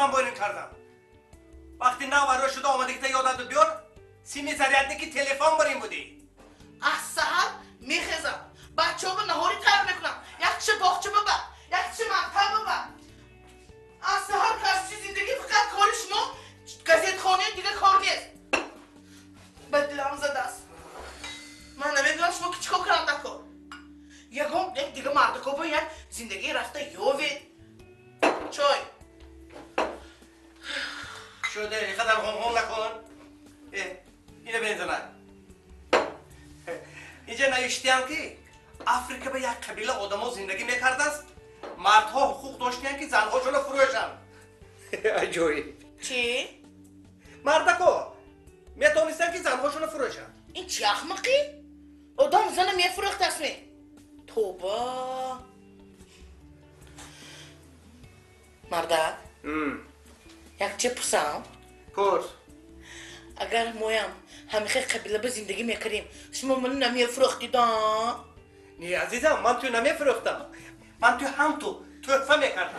من باید کردم وقتی نوارو شده آمدگیتا یادت بیار سیمی زریعتنی که تلفن بریم بودی از سحر میخزم بچه ها به نهاری تر میکنم یک چه باغچه ببر یک چه مکتب ببر از سحر کسی زندگی فقط کار شما گزیت خانه دیگه کار نیست به دلم زده است من نمیدونم شما که چیکار کنم دکار یکم دیگه مردکا باید زندگی رفته یوید چای شده اینقدر هم نکن اینو بینزنن اینجا نوشتیم که افریقا به یک قبیله آدم ها زندگی میکرده است مردها حقوق داشتیم که زنها جلو فروشن عجایب چی؟ مردکا میتونستن که زنهاشون فروشن این چی احمقی؟ آدم زن میفروخت اسمی توبه مردک یک چه پسم پرس اگر مویم همیشه قبیله به زندگی میکریم شما منو نمیفروختید نه عزیزم من تو نمیفروختم من تو هم تو تحفه میکردم